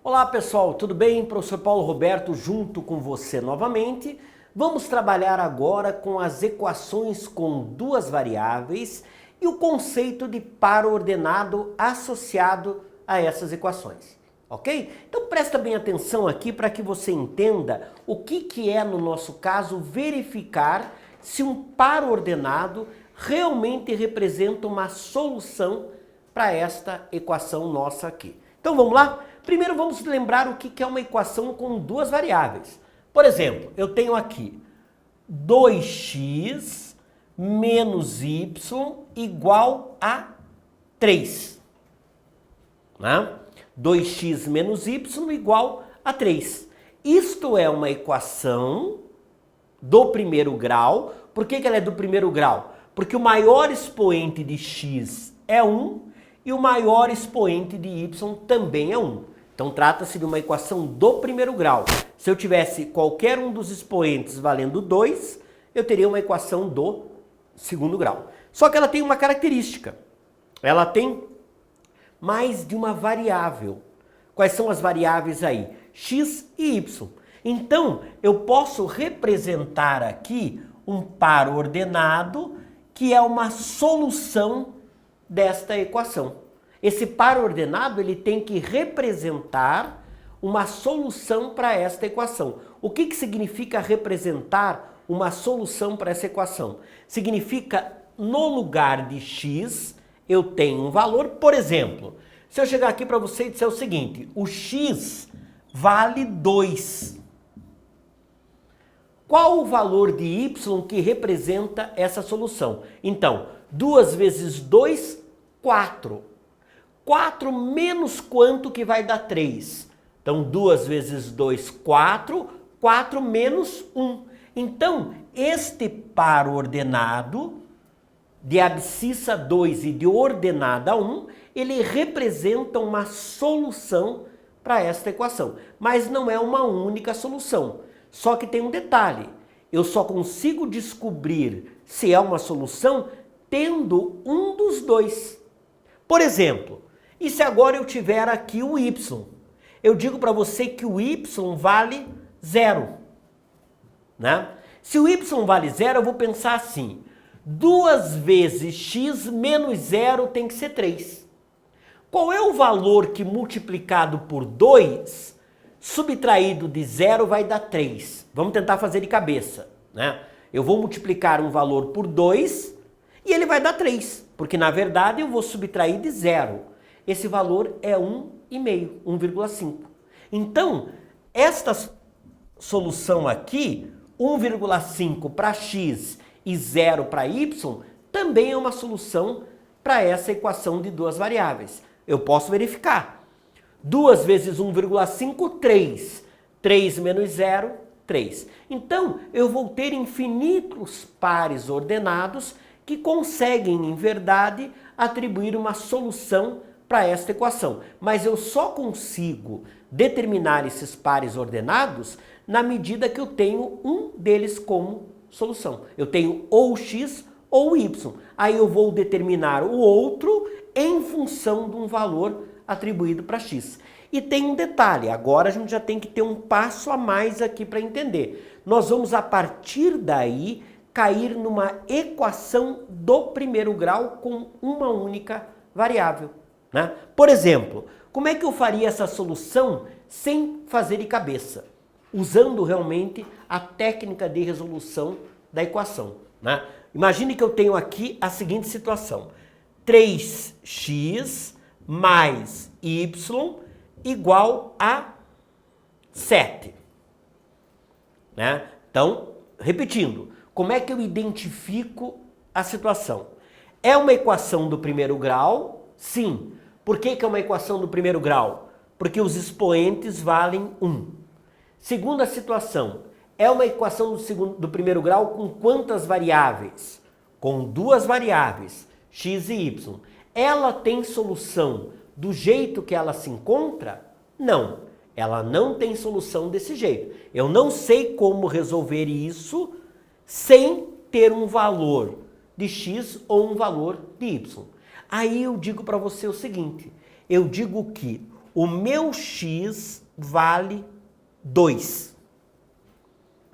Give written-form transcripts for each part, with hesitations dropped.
Olá pessoal, tudo bem? Professor Paulo Roberto junto com você novamente. Vamos trabalhar agora com as equações com duas variáveis e o conceito de par ordenado associado a essas equações, ok? Então presta bem atenção aqui para que você entenda o que é, no nosso caso, verificar se um par ordenado realmente representa uma solução para esta equação nossa aqui. Então vamos lá? Primeiro vamos lembrar o que é uma equação com duas variáveis. Por exemplo, eu tenho aqui 2x menos y igual a 3. Né? 2x menos y igual a 3. Isto é uma equação do primeiro grau. Por que ela é do primeiro grau? Porque o maior expoente de x é 1 e o maior expoente de y também é 1. Então trata-se de uma equação do primeiro grau. Se eu tivesse qualquer um dos expoentes valendo 2, eu teria uma equação do segundo grau. Só que ela tem uma característica. Ela tem mais de uma variável. Quais são as variáveis aí? X e y. Então eu posso representar aqui um par ordenado que é uma solução desta equação. Esse par ordenado ele tem que representar uma solução para esta equação. O que significa representar uma solução para essa equação? Significa, no lugar de x, eu tenho um valor. Por exemplo, se eu chegar aqui para você e disser o seguinte, o x vale 2. Qual o valor de y que representa essa solução? Então, 2 vezes 2, 4. 4 menos quanto que vai dar 3? Então, 2 vezes 2, 4. 4 menos 1. Então, este par ordenado de abscissa 2 e de ordenada 1, ele representa uma solução para esta equação. Mas não é uma única solução. Só que tem um detalhe. Eu só consigo descobrir se é uma solução tendo um dos dois. Por exemplo, e se agora eu tiver aqui o y? Eu digo para você que o y vale 0. Né? Se o y vale 0, eu vou pensar assim. 2 vezes x menos 0 tem que ser 3. Qual é o valor que multiplicado por 2, subtraído de 0, vai dar 3? Vamos tentar fazer de cabeça. Né? Eu vou multiplicar um valor por 2 e ele vai dar 3. Porque na verdade eu vou subtrair de 0. Esse valor é 1,5, 1,5. Então, esta solução aqui, 1,5 para x e 0 para y, também é uma solução para essa equação de duas variáveis. Eu posso verificar. 2 vezes 1,5, 3. 3 menos 0, 3. Então, eu vou ter infinitos pares ordenados que conseguem, em verdade, atribuir uma solução para esta equação. Mas eu só consigo determinar esses pares ordenados na medida que eu tenho um deles como solução. Eu tenho ou x ou y. Aí eu vou determinar o outro em função de um valor atribuído para x. E tem um detalhe, agora a gente já tem que ter um passo a mais aqui para entender. Nós vamos, a partir daí, cair numa equação do primeiro grau com uma única variável. Né? Por exemplo, como é que eu faria essa solução sem fazer de cabeça? Usando realmente a técnica de resolução da equação. Né? Imagine que eu tenho aqui a seguinte situação. 3x mais y igual a 7. Né? Então, repetindo, como é que eu identifico a situação? É uma equação do primeiro grau? Sim. Por que é uma equação do primeiro grau? Porque os expoentes valem 1. Segunda situação, é uma equação do primeiro grau com quantas variáveis? Com duas variáveis, x e y. Ela tem solução do jeito que ela se encontra? Não, ela não tem solução desse jeito. Eu não sei como resolver isso sem ter um valor de x ou um valor de y. Aí eu digo para você o seguinte, eu digo que o meu x vale 2.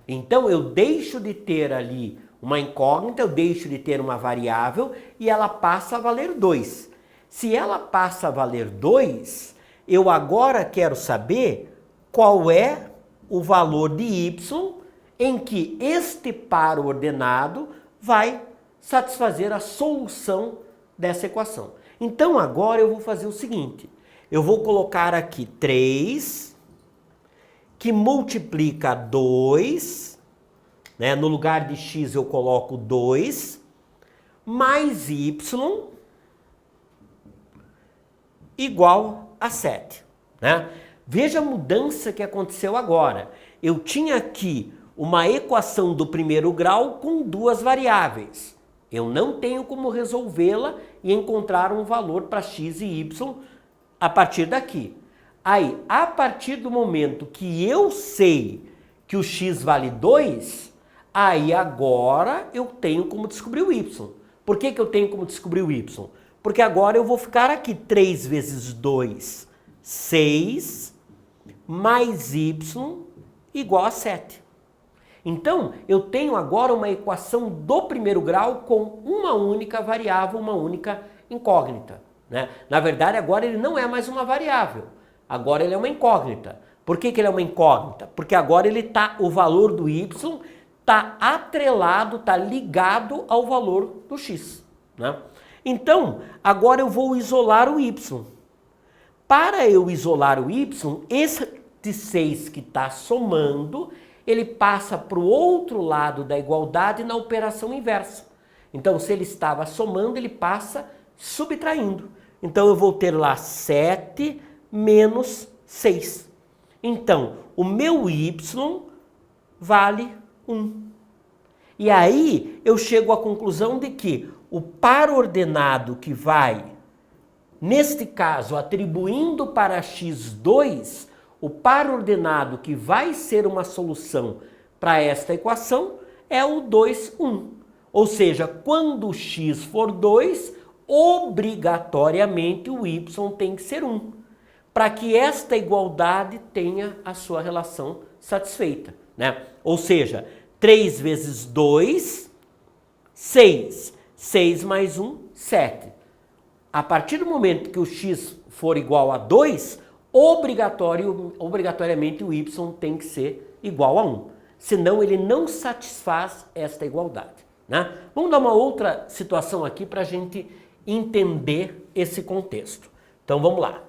Então eu deixo de ter ali uma incógnita, eu deixo de ter uma variável e ela passa a valer 2. Se ela passa a valer 2, eu agora quero saber qual é o valor de y em que este par ordenado vai satisfazer a solução dessa equação. Então agora eu vou fazer o seguinte, eu vou colocar aqui 3, que multiplica 2, né? No lugar de x eu coloco 2, mais y igual a 7. Né? Veja a mudança que aconteceu agora. Eu tinha aqui uma equação do primeiro grau com duas variáveis. Eu não tenho como resolvê-la e encontrar um valor para x e y a partir daqui. Aí, a partir do momento que eu sei que o x vale 2, aí agora eu tenho como descobrir o y. Por que eu tenho como descobrir o y? Porque agora eu vou ficar aqui 3 vezes 2, 6, mais y igual a 7. Então, eu tenho agora uma equação do primeiro grau com uma única variável, uma única incógnita. Né? Na verdade, agora ele não é mais uma variável. Agora ele é uma incógnita. Por que ele é uma incógnita? Porque agora o valor do y está atrelado, está ligado ao valor do x. Né? Então, agora eu vou isolar o y. Para eu isolar o y, esse 6 que está somando, ele passa para o outro lado da igualdade na operação inversa. Então, se ele estava somando, ele passa subtraindo. Então, eu vou ter lá 7 menos 6. Então, o meu y vale 1. E aí, eu chego à conclusão de que o par ordenado que vai, neste caso, atribuindo para x2, o par ordenado que vai ser uma solução para esta equação é o 2, 1. Ou seja, quando o x for 2, obrigatoriamente o y tem que ser 1. Para que esta igualdade tenha a sua relação satisfeita. Né? Ou seja, 3 vezes 2, 6. 6 mais 1, 7. A partir do momento que o x for igual a 2, obrigatoriamente o y tem que ser igual a 1. Senão ele não satisfaz esta igualdade. Né? Vamos dar uma outra situação aqui para a gente entender esse contexto. Então vamos lá.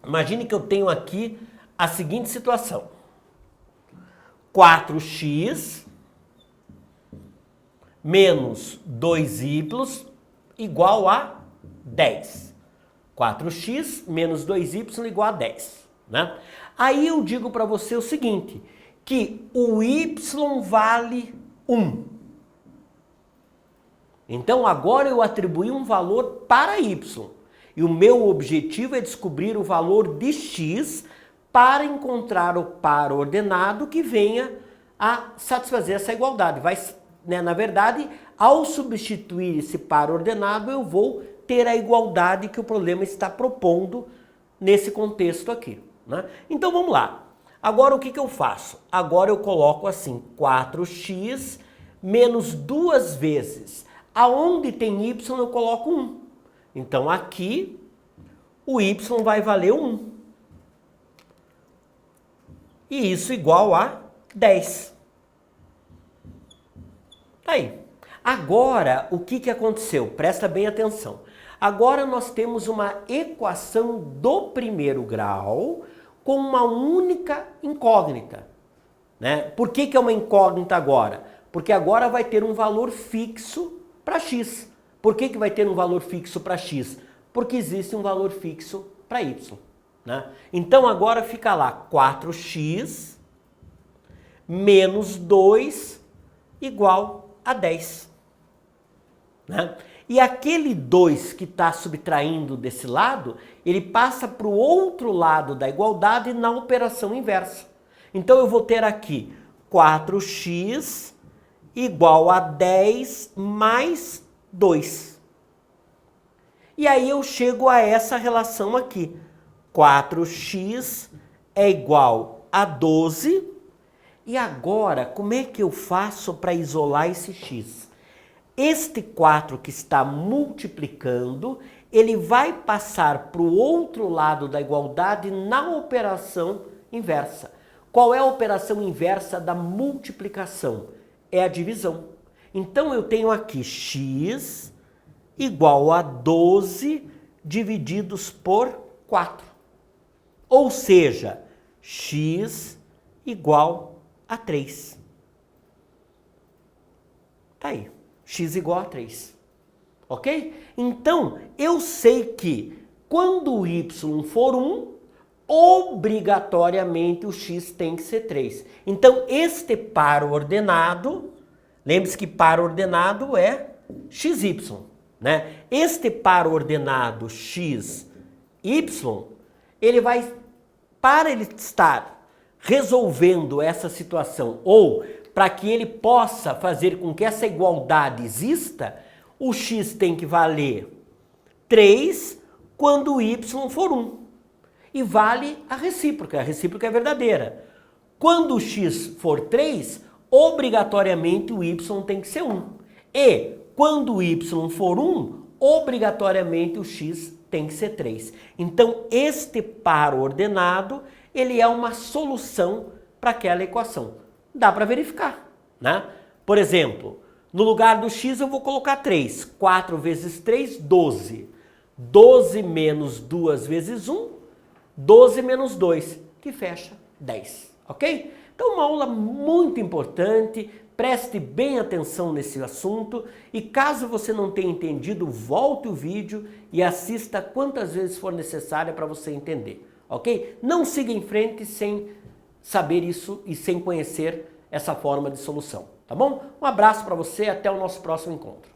Imagine que eu tenho aqui a seguinte situação. 4x menos 2y igual a 10. 4x menos 2y igual a 10. Né? Aí eu digo para você o seguinte, que o y vale 1. Então agora eu atribuí um valor para y. E o meu objetivo é descobrir o valor de x para encontrar o par ordenado que venha a satisfazer essa igualdade. Na verdade, ao substituir esse par ordenado, eu vou ter a igualdade que o problema está propondo nesse contexto aqui. Né? Então vamos lá. Agora o que eu faço? Agora eu coloco assim, 4x menos 2 vezes. Aonde tem y eu coloco 1. Então aqui o y vai valer 1. E isso igual a 10. Aí. Agora, o que aconteceu? Presta bem atenção. Agora nós temos uma equação do primeiro grau com uma única incógnita. Né? Por que é uma incógnita agora? Porque agora vai ter um valor fixo para x. Por que vai ter um valor fixo para x? Porque existe um valor fixo para y. Né? Então agora fica lá 4x menos 2 igual a 10. Né? E aquele 2 que está subtraindo desse lado, ele passa para o outro lado da igualdade na operação inversa. Então eu vou ter aqui 4x igual a 10 mais 2. E aí eu chego a essa relação aqui. 4x é igual a 12. E agora, como é que eu faço para isolar esse x? Este 4 que está multiplicando, ele vai passar para o outro lado da igualdade na operação inversa. Qual é a operação inversa da multiplicação? É a divisão. Então eu tenho aqui x igual a 12 divididos por 4. Ou seja, x igual a 3. Tá aí, x igual a 3. Ok? Então, eu sei que quando o y for 1, obrigatoriamente o x tem que ser 3. Então, este par ordenado, lembre-se que par ordenado é xy, né? Este par ordenado xy, ele vai, para ele estar resolvendo essa situação, ou para que ele possa fazer com que essa igualdade exista, o x tem que valer 3 quando o y for 1. E vale a recíproca é verdadeira. Quando o x for 3, obrigatoriamente o y tem que ser 1. E quando o y for 1, obrigatoriamente o x tem que ser 3. Então, este par ordenado, ele é uma solução para aquela equação. Dá para verificar, né? Por exemplo, no lugar do x eu vou colocar 3. 4 vezes 3, 12. 12 menos 2 vezes 1, 12 menos 2, que fecha 10, ok? Então, uma aula muito importante, preste bem atenção nesse assunto e caso você não tenha entendido, volte o vídeo e assista quantas vezes for necessária para você entender, ok? Não siga em frente sem saber isso e sem conhecer essa forma de solução, tá bom? Um abraço para você, até o nosso próximo encontro.